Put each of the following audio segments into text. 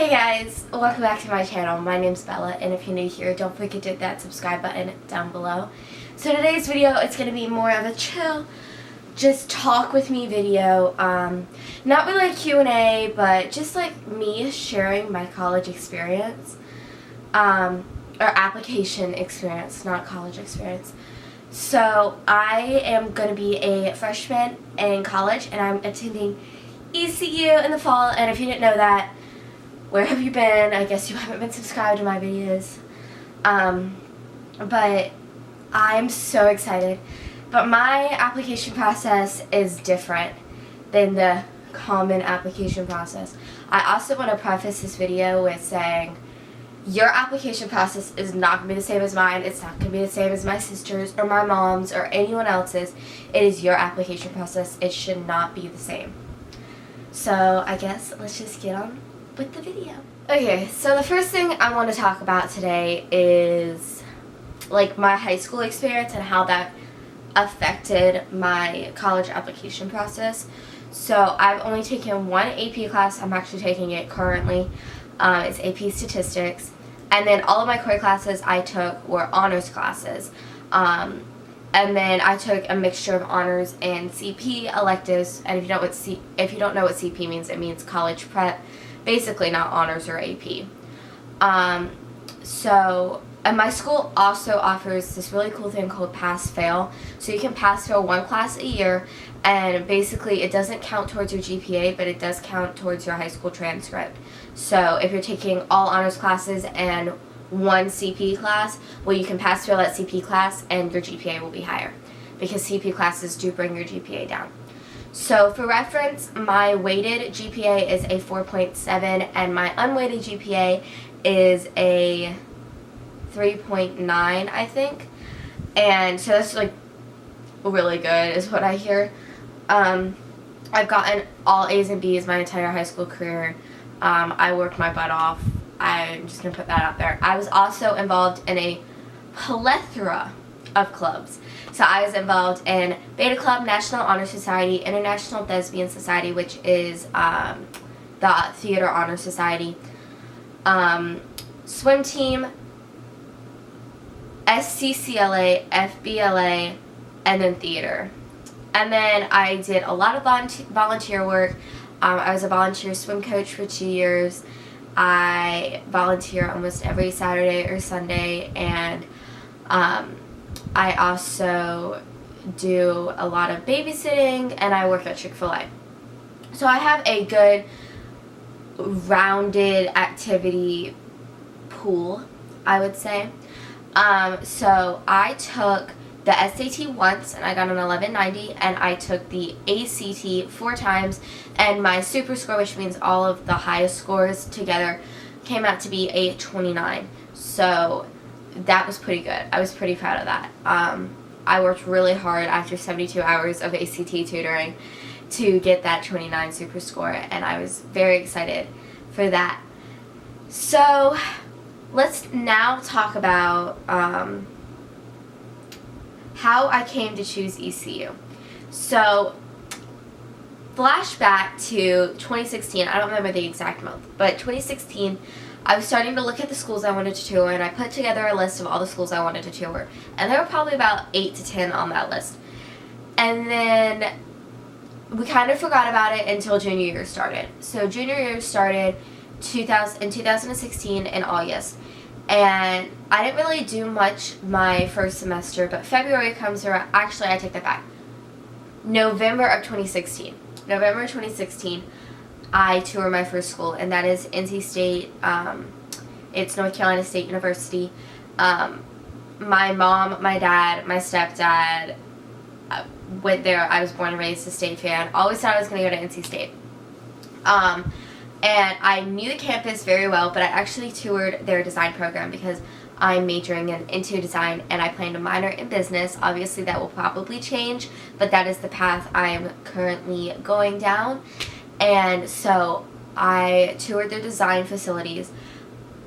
Hey guys, welcome back to my channel. My name's Bella, and if you're new here, don't forget to hit that subscribe button down below. So today's video, it's going to be more of a chill, just talk with me video. Not really a Q&A, but just like me sharing my college experience. Or application experience, not college experience. So I am going to be a freshman in college, and I'm attending ECU in the fall. And if you didn't know that, where have you been? I guess you haven't been subscribed to my videos. But I'm so excited. But my application process is different than the common application process. I also want to preface this video with saying your application process is not going to be the same as mine. It's not going to be the same as my sister's or my mom's or anyone else's. It is your application process. It should not be the same. So I guess let's just get on with the video. Okay, so the first thing I want to talk about today is like my high school experience and how that affected my college application process. So I've only taken one AP class. I'm actually taking it currently. It's AP Statistics. And then all of my core classes I took were honors classes. And then I took a mixture of honors and CP electives. And if you don't know what CP means, it means college prep. Basically not honors or AP. And my school also offers this really cool thing called pass-fail. So you can pass-fail one class a year, and basically it doesn't count towards your GPA, but it does count towards your high school transcript. So if you're taking all honors classes and one CP class, well, you can pass-fail that CP class and your GPA will be higher, because CP classes do bring your GPA down. So for reference, my weighted GPA is a 4.7 and my unweighted GPA is a 3.9, I think. And so that's like really good is what I hear. I've gotten all A's and B's my entire high school career. I worked my butt off. I'm just going to put that out there. I was also involved in a plethora of clubs. So I was involved in Beta Club, National Honor Society, International Thespian Society, which is the Theater Honor Society, swim team, SCCLA, FBLA, and then theater. And then I did a lot of volunteer work. I was a volunteer swim coach for 2 years. I volunteer almost every Saturday or Sunday, and I also do a lot of babysitting, and I work at Chick-fil-A. So I have a good rounded activity pool, I would say. So I took the SAT once, and I got an 1190, and I took the ACT 4 times, and my super score, which means all of the highest scores together, came out to be a 29. So that was pretty good. I was pretty proud of that. I worked really hard after 72 hours of ACT tutoring to get that 29 super score, and I was very excited for that. So let's now talk about how I came to choose ECU. So flashback to 2016, I don't remember the exact month, but 2016, I was starting to look at the schools I wanted to tour, and I put together a list of all the schools I wanted to tour. And there were probably about 8 to 10 on that list. And then we kind of forgot about it until junior year started. So junior year started in 2016 in August. And I didn't really do much my first semester, but February comes around. Actually, I take that back. November of 2016. November of 2016. I toured my first school, and that is NC State. It's North Carolina State University. My mom, my dad, my stepdad went there. I was born and raised a State fan. Always thought I was going to go to NC State. And I knew the campus very well, but I actually toured their design program because I'm majoring into design, and I plan to minor in business. Obviously, that will probably change, but that is the path I'm currently going down. And so I toured their design facilities.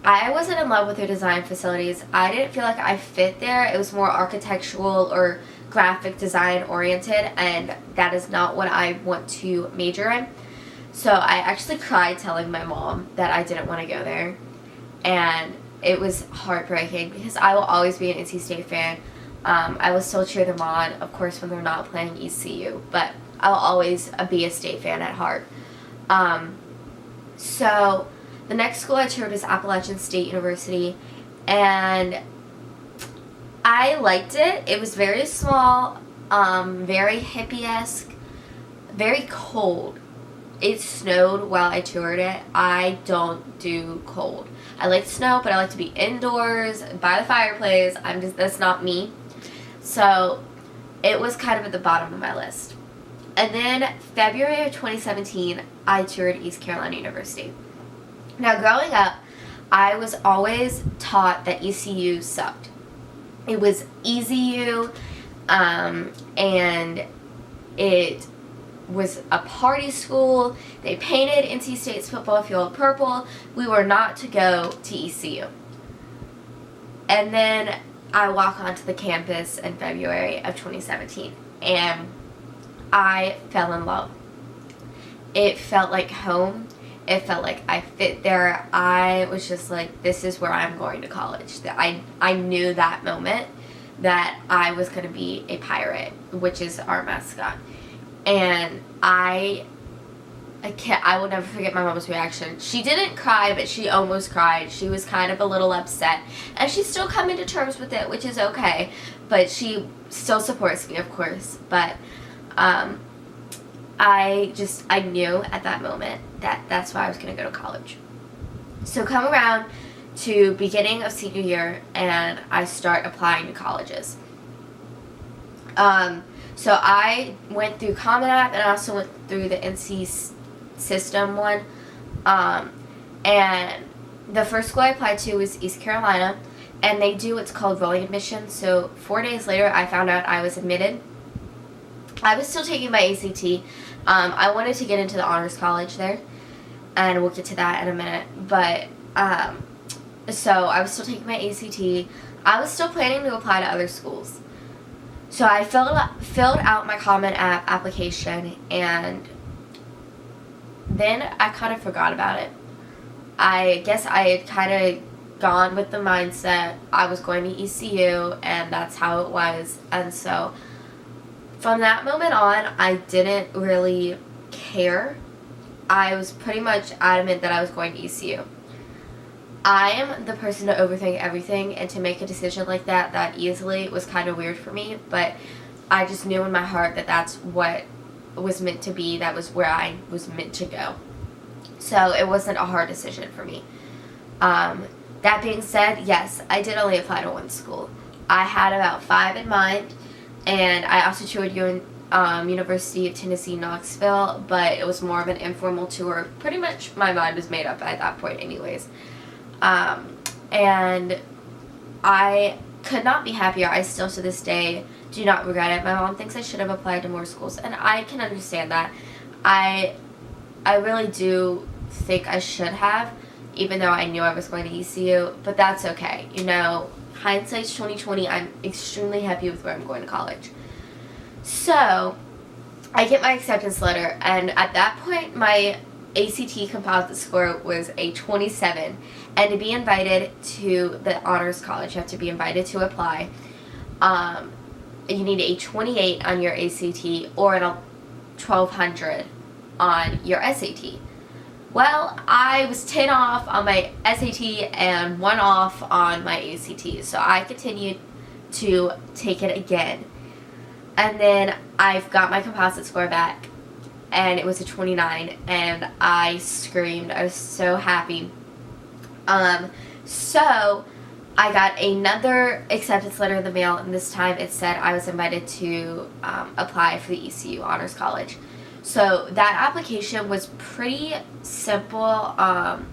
I wasn't in love with their design facilities. I didn't feel like I fit there. It was more architectural or graphic design oriented, and that is not what I want to major in. So I actually cried telling my mom that I didn't want to go there. And it was heartbreaking because I will always be an NC State fan. I will still cheer them on, of course, when they're not playing ECU. But I will always be a State fan at heart. So the next school I toured was Appalachian State University. And I liked it. It was very small, very hippie-esque, very cold. It snowed while I toured it. I don't do cold. I like snow, but I like to be indoors, by the fireplace. That's not me. So it was kind of at the bottom of my list. And then February of 2017, I toured East Carolina University. Now, growing up, I was always taught that ECU sucked. It was EZU, and it was a party school. They painted NC State's football field purple. We were not to go to ECU. And then I walk onto the campus in February of 2017, and I fell in love. It felt like home. It felt like I fit there. I was just like, this is where I'm going to college. I knew that moment that I was going to be a pirate, which is our mascot. And I will never forget my mom's reaction. She didn't cry, but she almost cried. She was kind of a little upset. And she's still coming to terms with it, which is okay. But she still supports me, of course. But I knew at that moment that that's why I was going to go to college. So come around to beginning of senior year, and I start applying to colleges. So I went through Common App, and I also went through the NC System one. And the first school I applied to was East Carolina, and they do what's called rolling admission. So 4 days later, I found out I was admitted. I was still taking my ACT. I wanted to get into the honors college there, and we'll get to that in a minute. But so I was still taking my ACT. I was still planning to apply to other schools. So I filled out my Common App application, and then I kind of forgot about it. I guess I had kind of gone with the mindset I was going to ECU, and that's how it was. And so from that moment on, I didn't really care. I was pretty much adamant that I was going to ECU. I am the person to overthink everything, and to make a decision like that easily was kind of weird for me, but I just knew in my heart that that's what was meant to be. That was where I was meant to go. So it wasn't a hard decision for me. That being said, yes, I did only apply to one school. I had about 5 in mind, and I also toured University of Tennessee, Knoxville, but it was more of an informal tour. Pretty much my mind was made up at that point anyways. And I could not be happier. I still to this day do not regret it. My mom thinks I should have applied to more schools, and I can understand that. I really do think I should have, even though I knew I was going to ECU, but that's okay. You know, hindsight's 20/20. I'm extremely happy with where I'm going to college. So I get my acceptance letter, and at that point my ACT composite score was a 27, and to be invited to the honors college, you have to be invited to apply. You need a 28 on your ACT or a 1200 on your SAT. Well, I was 10 off on my SAT and 1 off on my ACT, so I continued to take it again. And then I've got my composite score back, and it was a 29, and I screamed. I was so happy. So I got another acceptance letter in the mail, and this time it said I was invited to apply for the ECU Honors College. So that application was pretty simple.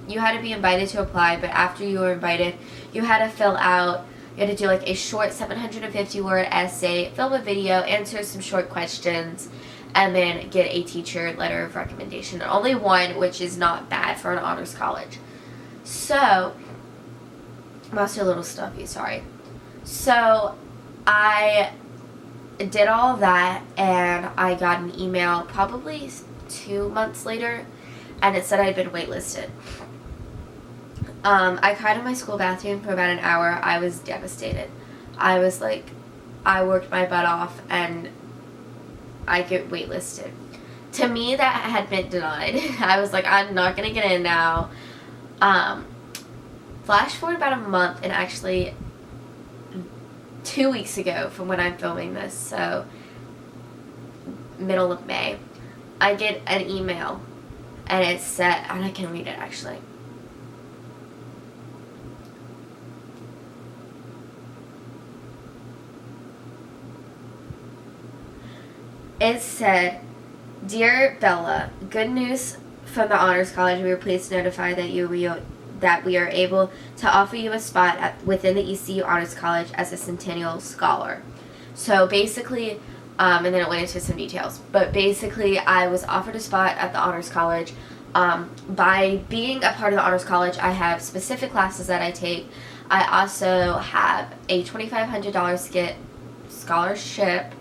You had to be invited to apply, but after you were invited, you had to fill out, you had to do like a short 750-word essay, film a video, answer some short questions, and then get a teacher letter of recommendation. Only one, which is not bad for an honors college. So, I'm also a little stuffy, sorry. So, I did all of that, and I got an email probably 2 months later, and it said I'd been waitlisted. I cried in my school bathroom for about an hour. I was devastated. I was like, I worked my butt off and I get waitlisted. To me, that had been denied. I was like, I'm not going to get in now. Flash forward about a month, and actually 2 weeks ago from when I'm filming this, so middle of May, I get an email, and it said, and I can read it actually. It said, "Dear Bella, good news from the Honors College. We are pleased to notify that we are able to offer you a spot within the ECU Honors College as a Centennial Scholar." So basically, and then it went into some details, but basically I was offered a spot at the Honors College. By being a part of the Honors College, I have specific classes that I take. I also have a $2,500 scholarship,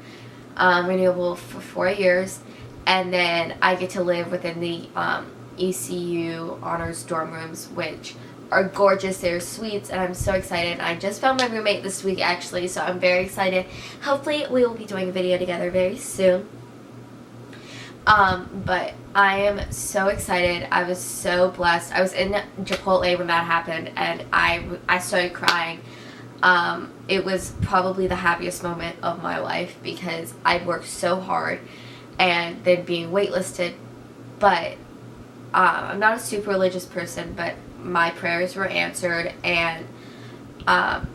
renewable for 4 years, and then I get to live within the ECU Honors dorm rooms, which are gorgeous. They're suites, and I'm so excited. I just found my roommate this week, actually, so I'm very excited. Hopefully, we will be doing a video together very soon. But I am so excited. I was so blessed. I was in Chipotle when that happened, and I started crying. It was probably the happiest moment of my life because I'd worked so hard and then being waitlisted. But I'm not a super religious person, but my prayers were answered, and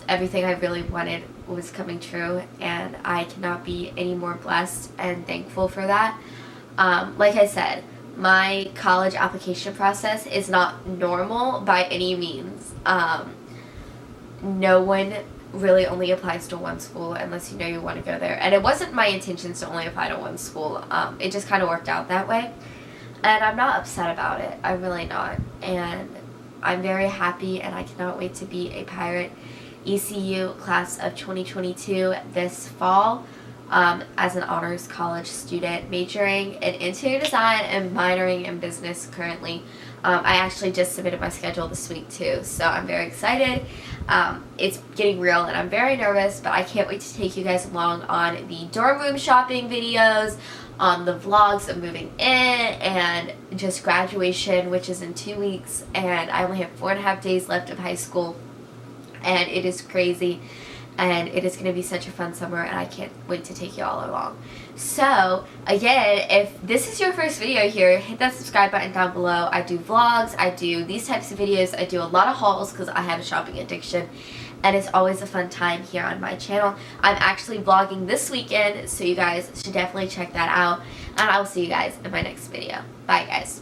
everything I really wanted was coming true, and I cannot be any more blessed and thankful for that. Like I said, my college application process is not normal by any means. No one really only applies to one school unless you know you want to go there. And it wasn't my intentions to only apply to one school. It just kind of worked out that way. And I'm not upset about it. I'm really not. And I'm very happy, and I cannot wait to be a Pirate ECU class of 2022 this fall. As an honors college student, majoring in interior design and minoring in business currently. I actually just submitted my schedule this week too, so I'm very excited. It's getting real, and I'm very nervous, but I can't wait to take you guys along on the dorm room shopping videos, on the vlogs of moving in, and just graduation, which is in 2 weeks, and I only have 4.5 days left of high school, and it is crazy. And it is going to be such a fun summer, and I can't wait to take you all along. So, again, if this is your first video here, hit that subscribe button down below. I do vlogs, I do these types of videos, I do a lot of hauls because I have a shopping addiction, and it's always a fun time here on my channel. I'm actually vlogging this weekend, so you guys should definitely check that out, and I will see you guys in my next video. Bye, guys.